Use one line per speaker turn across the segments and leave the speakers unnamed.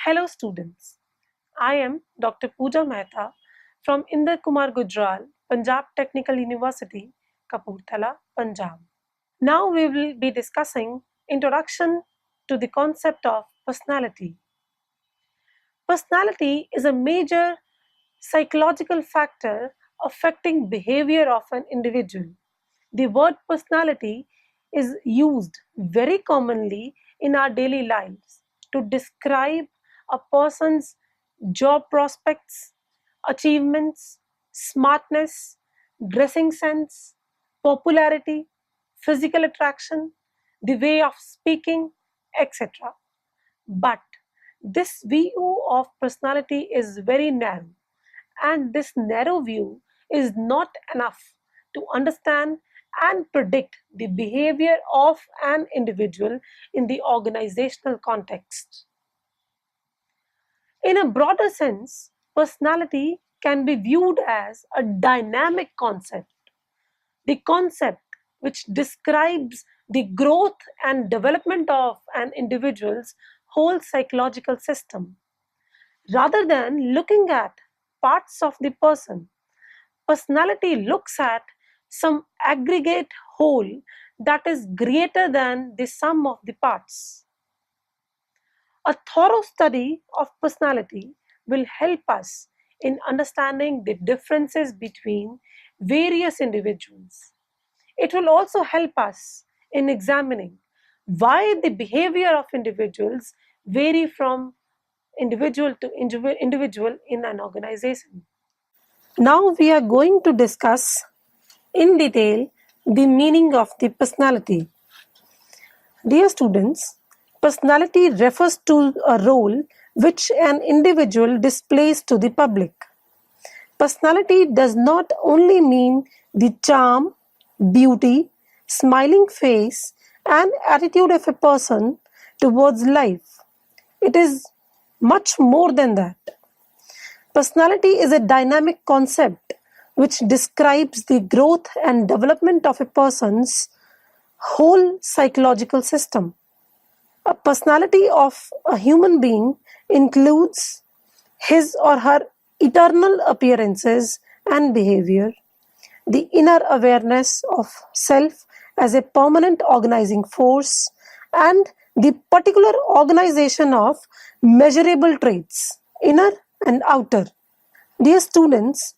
Hello students, I am Dr. Pooja Mehta from Inder Kumar Gujral, Punjab Technical University, Kapurthala, Punjab. Now we will be discussing Introduction to the concept of personality. Personality is a major psychological factor affecting behavior of an individual. The word personality is used very commonly in our daily lives to describe a person's job prospects, achievements, smartness, dressing sense, popularity, physical attraction, the way of speaking, etc. But this view of personality is very narrow, and this narrow view is not enough to understand and predict the behavior of an individual in the organizational context. In a broader sense, personality can be viewed as a dynamic concept, the concept which describes the growth and development of an individual's whole psychological system. Rather than looking at parts of the person, personality looks at some aggregate whole that is greater than the sum of the parts. A thorough study of personality will help us in understanding the differences between various individuals. It will also help us in examining why the behavior of individuals vary from individual to individual in an organization. Now we are going to discuss in detail the meaning of the personality. Dear students, personality refers to a role which an individual displays to the public. Personality does not only mean the charm, beauty, smiling face, and attitude of a person towards life. It is much more than that. Personality is a dynamic concept which describes the growth and development of a person's whole psychological system. A personality of a human being includes his or her eternal appearances and behavior, the inner awareness of self as a permanent organizing force, and the particular organization of measurable traits, inner and outer. Dear students,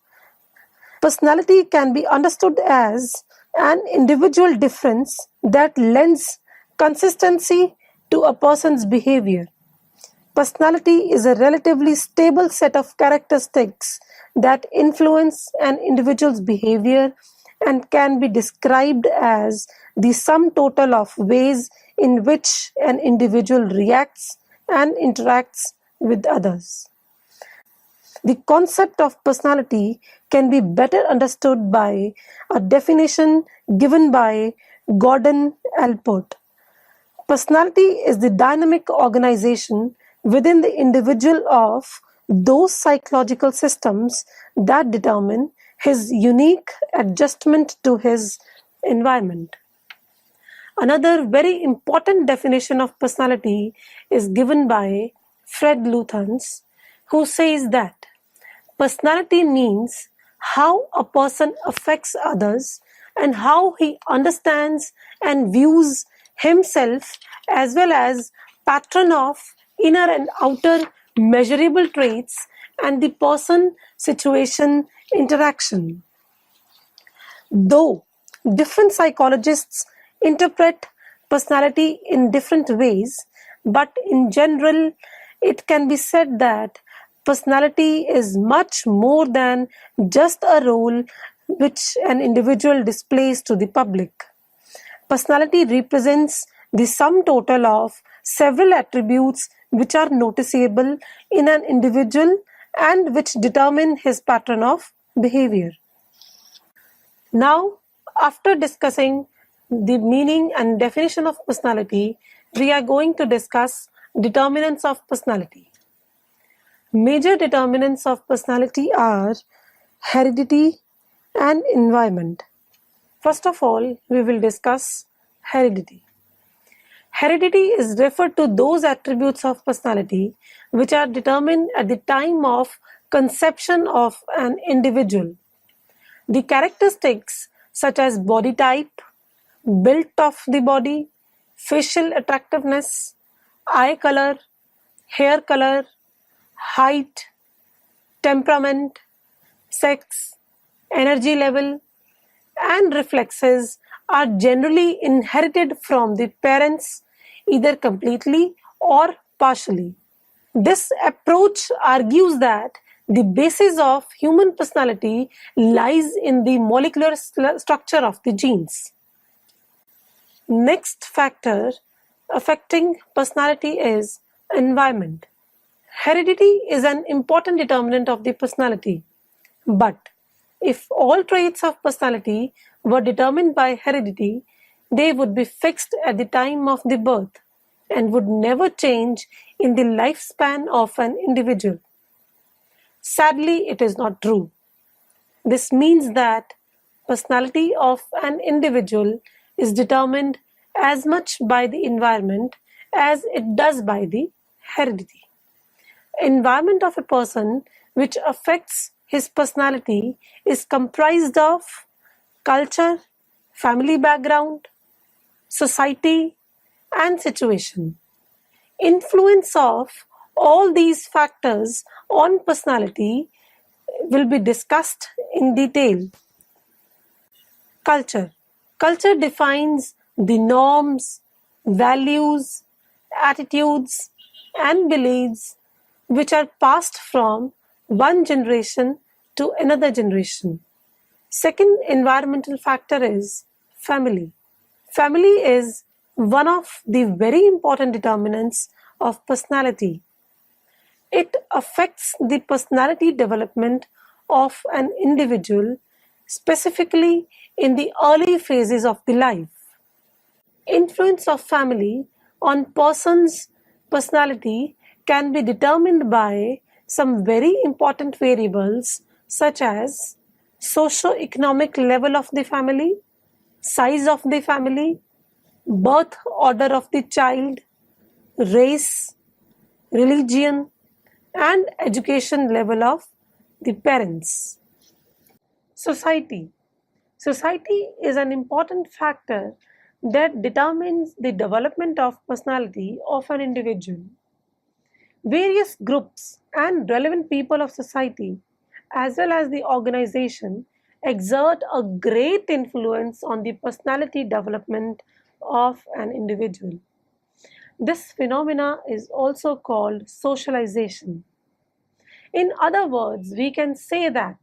personality can be understood as an individual difference that lends consistency to a person's behavior. Personality is a relatively stable set of characteristics that influence an individual's behavior and can be described as the sum total of ways in which an individual reacts and interacts with others. The concept of personality can be better understood by a definition given by Gordon Allport. Personality is the dynamic organization within the individual of those psychological systems that determine his unique adjustment to his environment. Another very important definition of personality is given by Fred Luthans, who says that personality means how a person affects others and how he understands and views himself, as well as pattern of inner and outer measurable traits and the person-situation interaction. Though different psychologists interpret personality in different ways, but in general, it can be said that personality is much more than just a role which an individual displays to the public. Personality represents the sum total of several attributes which are noticeable in an individual and which determine his pattern of behavior. Now, after discussing the meaning and definition of personality, we are going to discuss determinants of personality. Major determinants of personality are heredity and environment. First of all, we will discuss heredity. Heredity is referred to those attributes of personality which are determined at the time of conception of an individual. The characteristics such as body type, build of the body, facial attractiveness, eye color, hair color, height, temperament, sex, energy level, and reflexes are generally inherited from the parents either completely or partially. This approach argues that the basis of human personality lies in the molecular structure of the genes. Next factor affecting personality is environment. Heredity is an important determinant of the personality, but if all traits of personality were determined by heredity, they would be fixed at the time of the birth and would never change in the lifespan of an individual. Sadly, it is not true. This means that personality of an individual is determined as much by the environment as it does by the heredity. Environment of a person which affects his personality is comprised of culture, family background, society, and situation. Influence of all these factors on personality will be discussed in detail. Culture. Culture defines the norms, values, attitudes, and beliefs which are passed from one generation to another generation. Second environmental factor is family. Family is one of the very important determinants of personality. It affects the personality development of an individual, specifically in the early phases of the life. Influence of family on person's personality can be determined by some very important variables such as socio-economic level of the family, size of the family, birth order of the child, race, religion, and education level of the parents. Society. Society is an important factor that determines the development of personality of an individual. Various groups and relevant people of society, as well as the organization, exert a great influence on the personality development of an individual. This phenomena is also called socialization. In other words, we can say that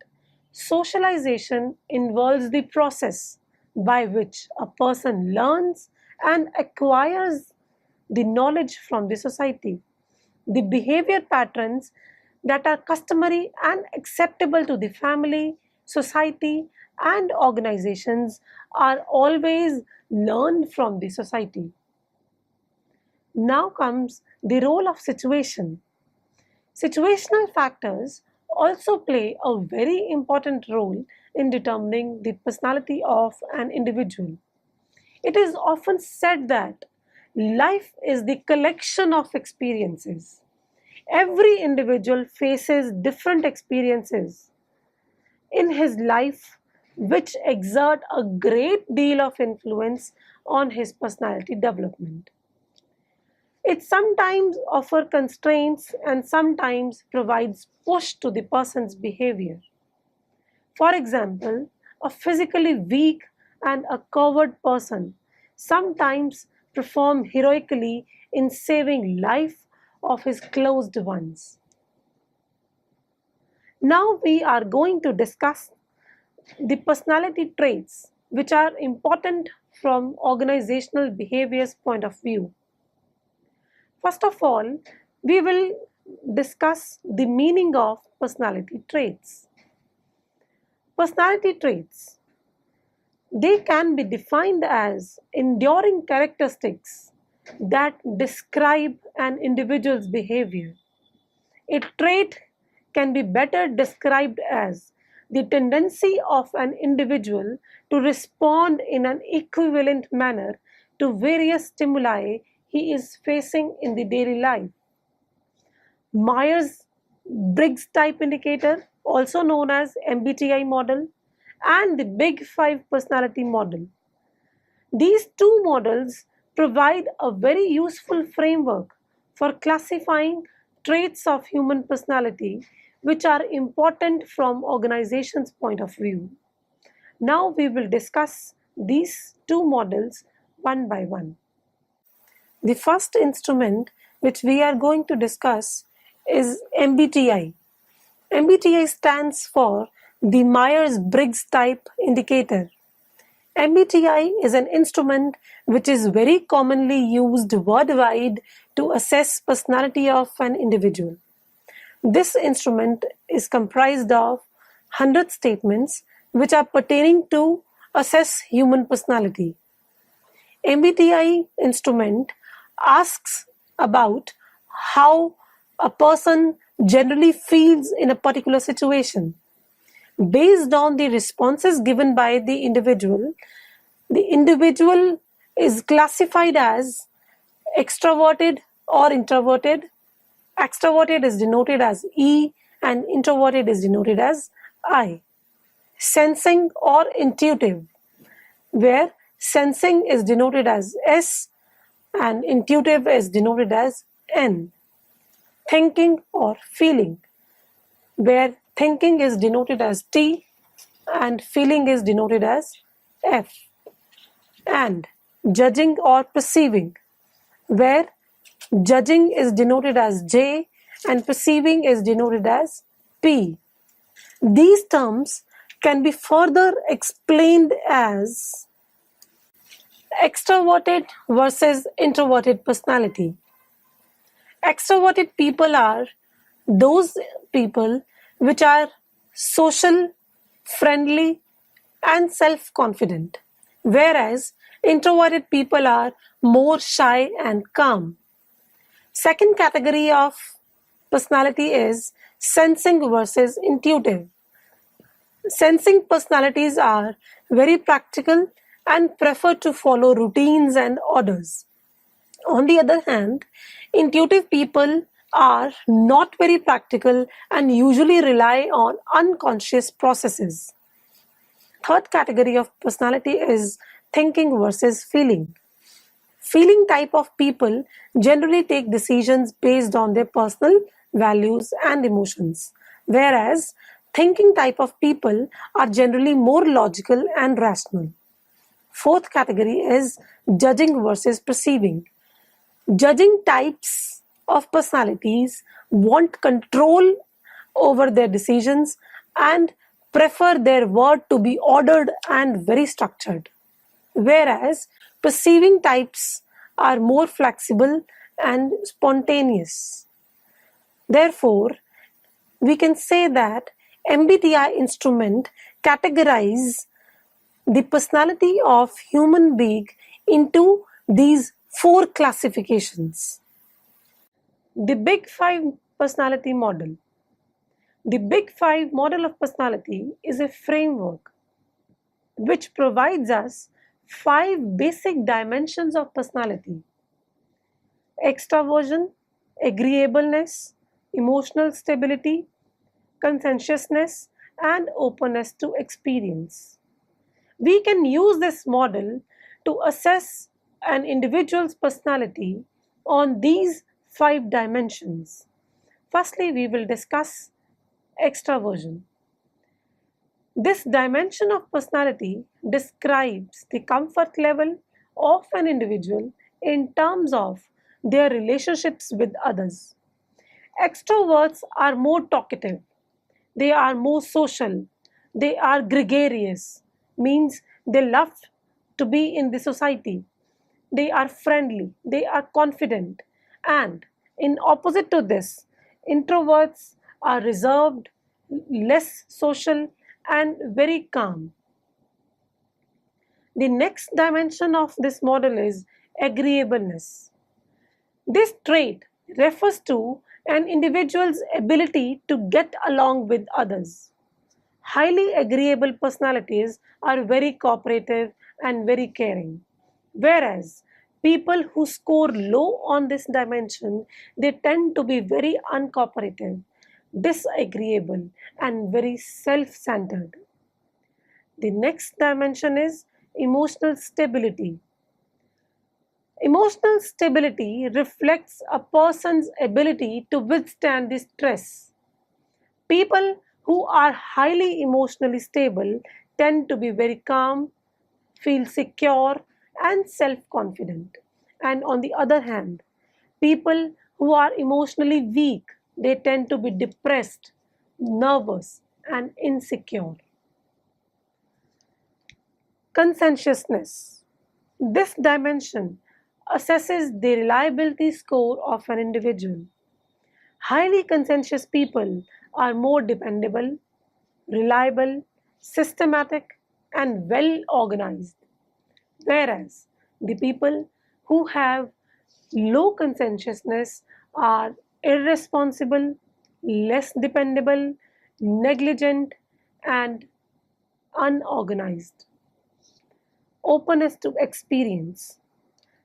socialization involves the process by which a person learns and acquires the knowledge from the society. The behavior patterns that are customary and acceptable to the family, society, and organizations are always learned from the society. Now comes the role of situation. Situational factors also play a very important role in determining the personality of an individual. It is often said that life is the collection of experiences. Every individual faces different experiences in his life which exert a great deal of influence on his personality development. It sometimes offers constraints and sometimes provides push to the person's behavior. For example, a physically weak and a coward person sometimes perform heroically in saving life of his closed ones. Now we are going to discuss the personality traits which are important from organizational behavior's point of view. First of all, we will discuss the meaning of personality traits. Personality traits. They can be defined as enduring characteristics that describe an individual's behavior. A trait can be better described as the tendency of an individual to respond in an equivalent manner to various stimuli he is facing in the daily life. Myers-Briggs type indicator, also known as MBTI model, and the Big Five personality model. These two models provide a very useful framework for classifying traits of human personality which are important from organization's point of view. Now we will discuss these two models one by one. The first instrument which we are going to discuss is MBTI. MBTI stands for the Myers-Briggs type indicator. MBTI is an instrument which is very commonly used worldwide to assess personality of an individual. This instrument is comprised of 100 statements which are pertaining to assess human personality. MBTI instrument asks about how a person generally feels in a particular situation. Based on the responses given by the individual is classified as extroverted or introverted. Extroverted is denoted as E and introverted is denoted as I. Sensing or intuitive, where sensing is denoted as S and intuitive is denoted as N. Thinking or feeling, where thinking is denoted as T and feeling is denoted as F. And judging or perceiving, where judging is denoted as J and perceiving is denoted as P. These terms can be further explained as extroverted versus introverted personality. Extroverted people are those people which are social, friendly, and self-confident, whereas introverted people are more shy and calm. Second category of personality is sensing versus intuitive. Sensing personalities are very practical and prefer to follow routines and orders. On the other hand, intuitive people are not very practical and usually rely on unconscious processes. Third category of personality is thinking versus feeling. Feeling type of people generally take decisions based on their personal values and emotions, whereas thinking type of people are generally more logical and rational. Fourth category is judging versus perceiving. Judging types of personalities want control over their decisions and prefer their word to be ordered and very structured, whereas perceiving types are more flexible and spontaneous. Therefore, we can say that MBTI instrument categorize the personality of human being into these four classifications. The Big Five personality model. The Big Five model of personality is a framework which provides us five basic dimensions of personality: extraversion, agreeableness, emotional stability, conscientiousness, and openness to experience. We can use this model to assess an individual's personality on these five dimensions. Firstly, we will discuss extraversion. This dimension of personality describes the comfort level of an individual in terms of their relationships with others. Extroverts are more talkative, they are more social, they are gregarious, means they love to be in the society, they are friendly, they are confident, and in opposite to this, introverts are reserved, less social, and very calm. The next dimension of this model is agreeableness. This trait refers to an individual's ability to get along with others. Highly agreeable personalities are very cooperative and very caring, whereas People who score low on this dimension, they tend to be very uncooperative, disagreeable, and very self-centered. The next dimension is emotional stability. Emotional stability reflects a person's ability to withstand the stress. People who are highly emotionally stable tend to be very calm, feel secure, and self confident. And on the other hand, people who are emotionally weak, they tend to be depressed, nervous, and insecure. Conscientiousness. This dimension assesses the reliability score of an individual. Highly conscientious people are more dependable, reliable, systematic, and well organized, whereas the people who have low conscientiousness are irresponsible, less dependable, negligent, and unorganized. Openness to experience.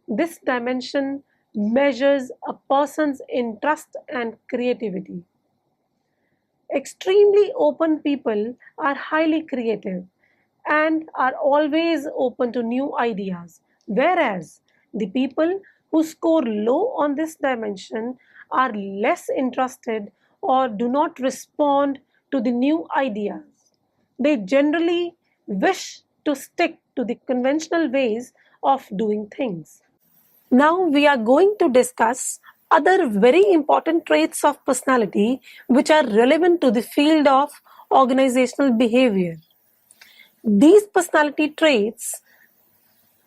This dimension measures a person's interest and creativity. Extremely open people are highly creative and are always open to new ideas, whereas the people who score low on this dimension are less interested or do not respond to the new ideas. They generally wish to stick to the conventional ways of doing things. Now we are going to discuss other very important traits of personality which are relevant to the field of organizational behavior. These personality traits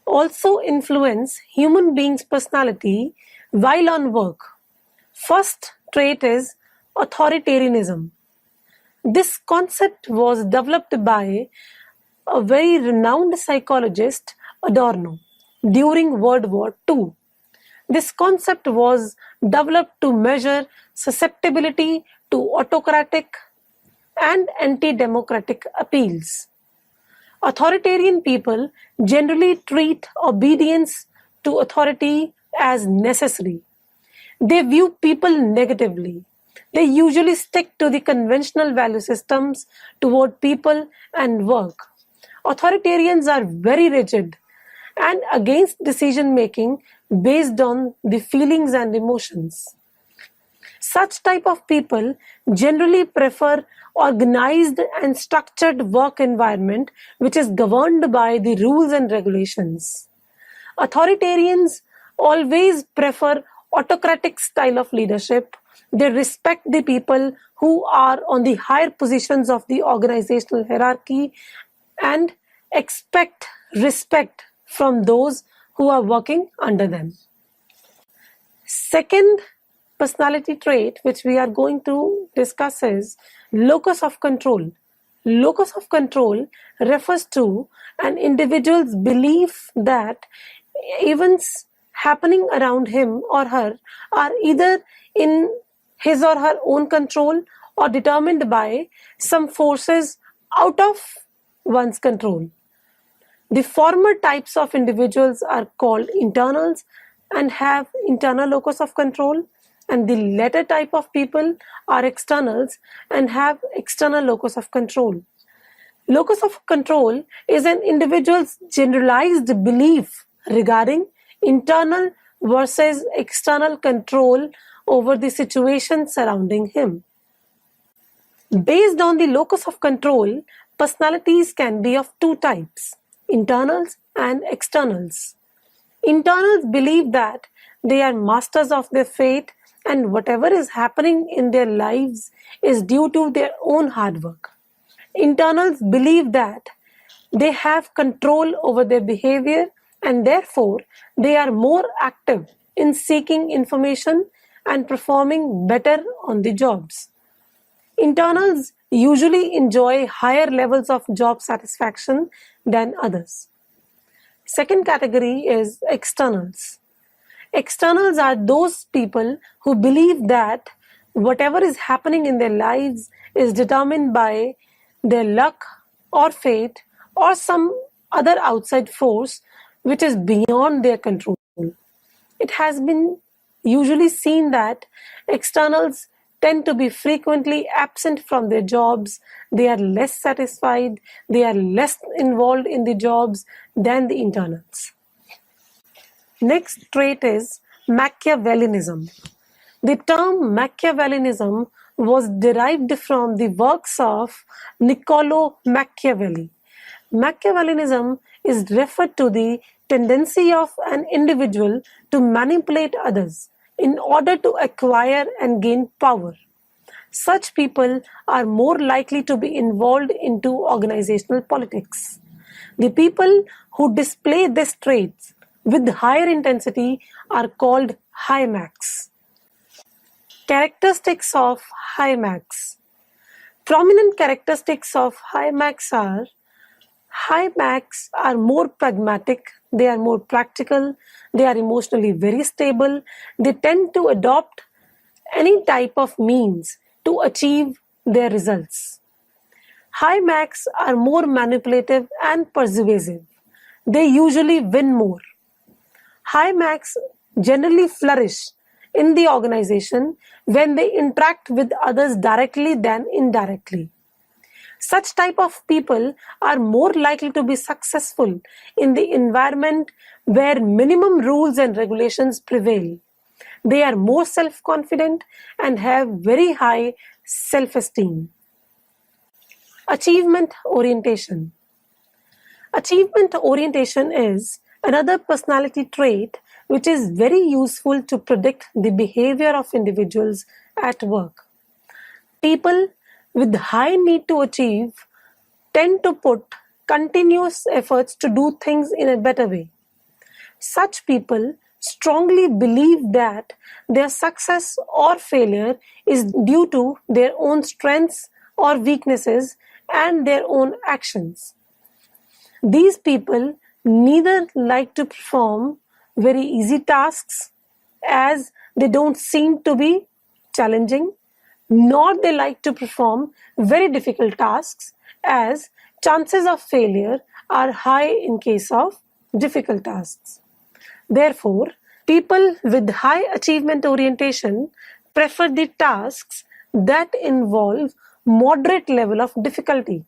also influence human beings' personality while on work. First trait is authoritarianism. This concept was developed by a very renowned psychologist, Adorno, during World War II. This concept was developed to measure susceptibility to autocratic and anti-democratic appeals. Authoritarian people generally treat obedience to authority as necessary. They view people negatively. They usually stick to the conventional value systems toward people and work. Authoritarians are very rigid and against decision making based on the feelings and emotions. Such type of people generally prefer organized and structured work environment which is governed by the rules and regulations. Authoritarians always prefer autocratic style of leadership. They respect the people who are on the higher positions of the organizational hierarchy and expect respect from those who are working under them. Second personality trait which we are going to discuss is locus of control. Locus of control refers to an individual's belief that events happening around him or her are either in his or her own control or determined by some forces out of one's control. The former types of individuals are called internals and have internal locus of control, and the latter type of people are externals and have external locus of control. Locus of control is an individual's generalized belief regarding internal versus external control over the situation surrounding him. Based on the locus of control, personalities can be of two types, internals and externals. Internals believe that they are masters of their fate and whatever is happening in their lives is due to their own hard work. Internals believe that they have control over their behavior and therefore they are more active in seeking information and performing better on the jobs. Internals usually enjoy higher levels of job satisfaction than others. Second category is externals. Externals are those people who believe that whatever is happening in their lives is determined by their luck or fate or some other outside force which is beyond their control. It has been usually seen that externals tend to be frequently absent from their jobs, they are less satisfied, they are less involved in the jobs than the internals. Next trait is Machiavellianism. The term Machiavellianism was derived from the works of Niccolo Machiavelli. Machiavellianism is referred to the tendency of an individual to manipulate others in order to acquire and gain power. Such people are more likely to be involved into organizational politics. The people who display these traits with higher intensity are called high Machs. Characteristics of high Machs. Prominent characteristics of high Machs are: high Machs are more pragmatic, they are more practical, they are emotionally very stable, they tend to adopt any type of means to achieve their results. High Machs are more manipulative and persuasive. They usually win more. High Machs generally flourish in the organization when they interact with others directly than indirectly. Such type of people are more likely to be successful in the environment where minimum rules and regulations prevail. They are more self-confident and have very high self-esteem. Achievement orientation. Achievement orientation is another personality trait which is very useful to predict the behavior of individuals at work. People with high need to achieve tend to put continuous efforts to do things in a better way. Such people strongly believe that their success or failure is due to their own strengths or weaknesses and their own actions. These people neither like to perform very easy tasks as they don't seem to be challenging, nor they like to perform very difficult tasks as chances of failure are high in case of difficult tasks. Therefore, people with high achievement orientation prefer the tasks that involve moderate level of difficulty.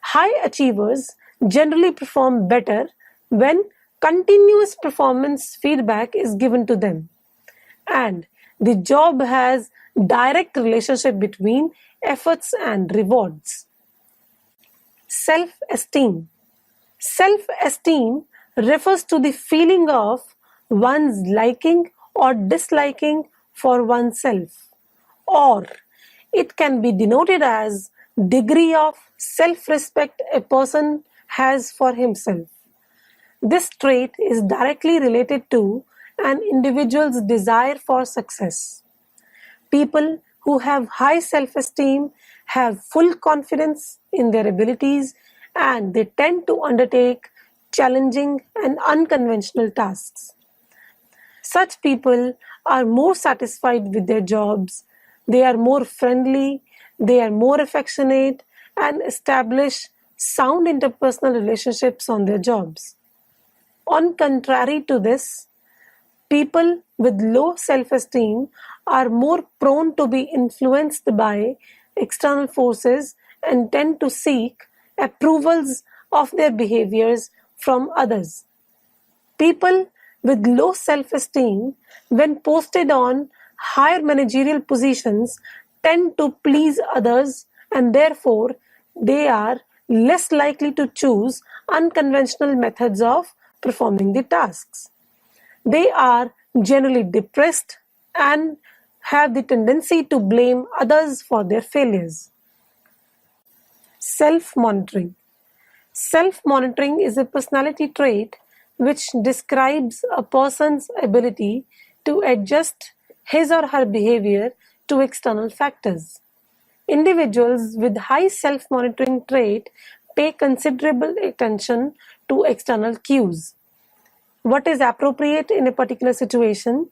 High achievers generally perform better when continuous performance feedback is given to them and the job has direct relationship between efforts and rewards. Self-esteem. Self-esteem refers to the feeling of one's liking or disliking for oneself, or it can be denoted as degree of self-respect a person has for himself. This trait is directly related to an individual's desire for success. People who have high self-esteem have full confidence in their abilities and they tend to undertake challenging and unconventional tasks. Such people are more satisfied with their jobs, they are more friendly, they are more affectionate, and establish sound interpersonal relationships on their jobs. On contrary to this, people with low self-esteem are more prone to be influenced by external forces and tend to seek approvals of their behaviors from others. People with low self-esteem, when posted on higher managerial positions, tend to please others and therefore they are less likely to choose unconventional methods of performing the tasks. They are generally depressed and have the tendency to blame others for their failures. Self-monitoring. Self-monitoring is a personality trait which describes a person's ability to adjust his or her behavior to external factors. Individuals with high self-monitoring trait pay considerable attention to external cues, what is appropriate in a particular situation,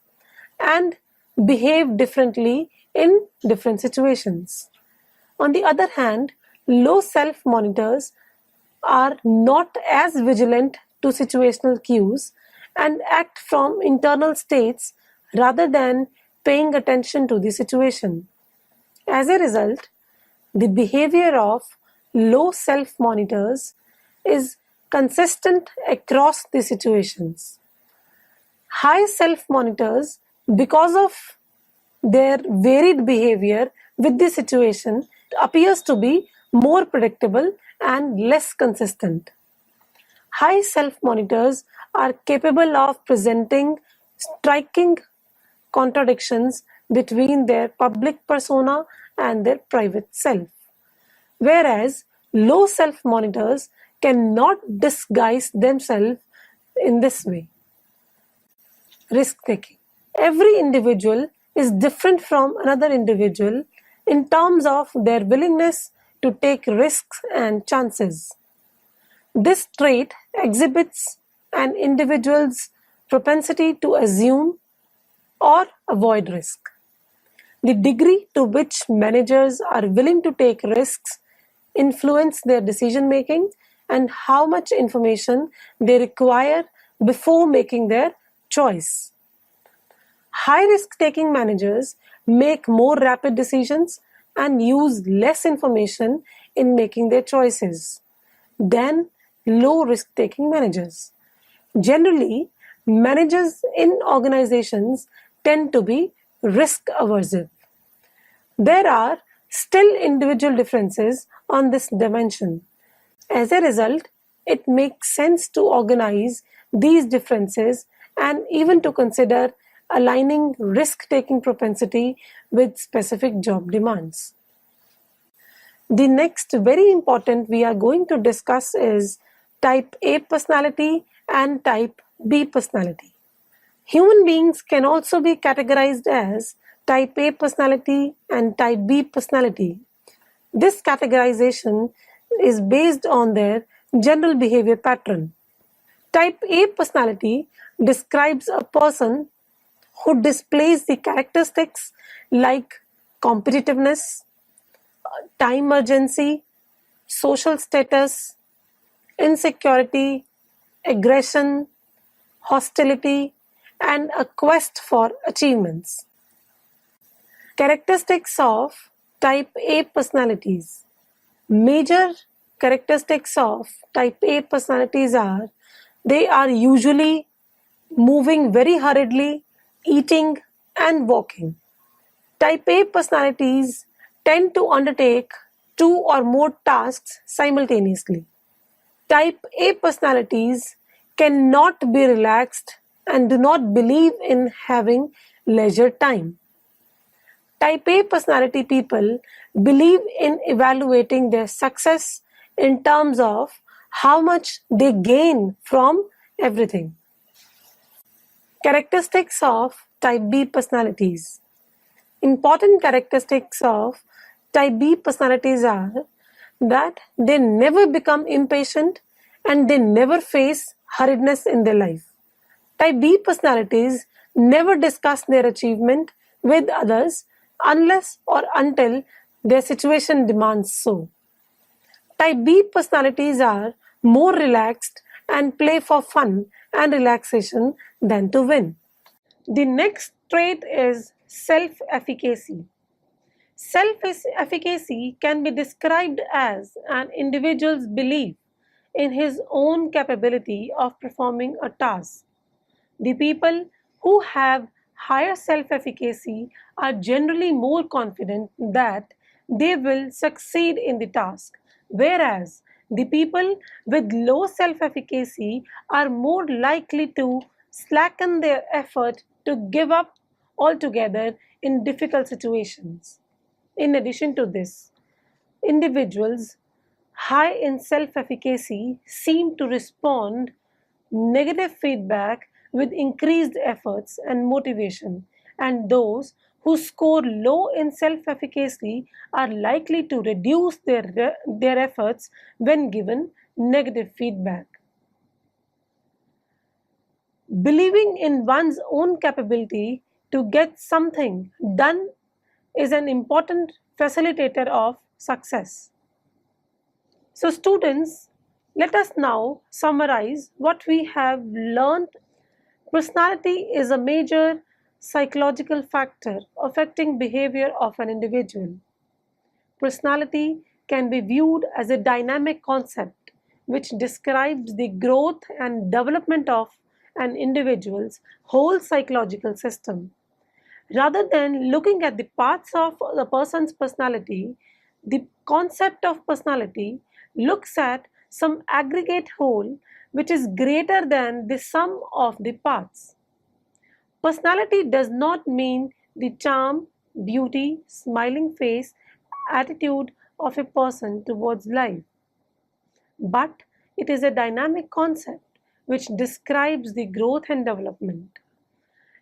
and behave differently in different situations. On the other hand, low self-monitors are not as vigilant to situational cues and act from internal states rather than paying attention to the situation. As a result, the behavior of low self monitors is consistent across the situations. High self monitors, because of their varied behavior with the situation, appears to be more predictable and less consistent. High self monitors are capable of presenting striking contradictions between their public persona and their private self, whereas low self monitors cannot disguise themselves in this way. Risk taking. Every individual is different from another individual in terms of their willingness to take risks and chances. This trait exhibits an individual's propensity to assume or avoid risk. The degree to which managers are willing to take risks influence their decision making and how much information they require before making their choice. High risk taking managers make more rapid decisions and use less information in making their choices than low risk taking managers. Generally, managers in organizations tend to be risk aversive. There are still individual differences on this dimension. As a result, it makes sense to organize these differences and even to consider aligning risk-taking propensity with specific job demands. The next very important we are going to discuss is type A personality and type B personality. Human beings can also be categorized as type A personality and type B personality. This categorization is based on their general behavior pattern. Type A personality describes a person who displays the characteristics like competitiveness, time urgency, social status, insecurity, aggression, hostility, and a quest for achievements. Characteristics of type A personalities. Major characteristics of type A personalities are they are usually moving very hurriedly, eating, and walking. Type A personalities tend to undertake two or more tasks simultaneously. Type A personalities cannot be relaxed and do not believe in having leisure time. Type A personality people believe in evaluating their success in terms of how much they gain from everything. Characteristics of type B personalities. Important characteristics of type B personalities are that they never become impatient and they never face hurriedness in their life. Type B personalities never discuss their achievement with others unless or until their situation demands so. Type B personalities are more relaxed and play for fun and relaxation than to win. The next trait is self-efficacy. Self-efficacy can be described as an individual's belief in his own capability of performing a task. The people who have higher self-efficacy are generally more confident that they will succeed in the task, whereas the people with low self-efficacy are more likely to slacken their effort to give up altogether in difficult situations. In addition to this, individuals high in self-efficacy seem to respond negative feedback with increased efforts and motivation, and those who score low in self-efficacy are likely to reduce their efforts when given negative feedback. Believing in one's own capability to get something done is an important facilitator of success. So, students, let us now summarize what we have learned Personality is a major psychological factor affecting behavior of an individual. Personality can be viewed as a dynamic concept which describes the growth and development of an individual's whole psychological system. Rather than looking at the parts of the person's personality, the concept of personality looks at some aggregate whole which is greater than the sum of the parts. Personality does not mean the charm, beauty, smiling face, attitude of a person towards life, but it is a dynamic concept which describes the growth and development.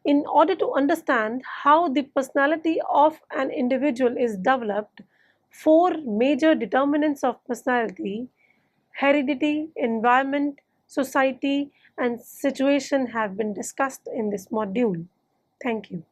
In order to understand how the personality of an individual is developed, four major determinants of personality, heredity, environment, society, and situation have been discussed in this module. Thank you.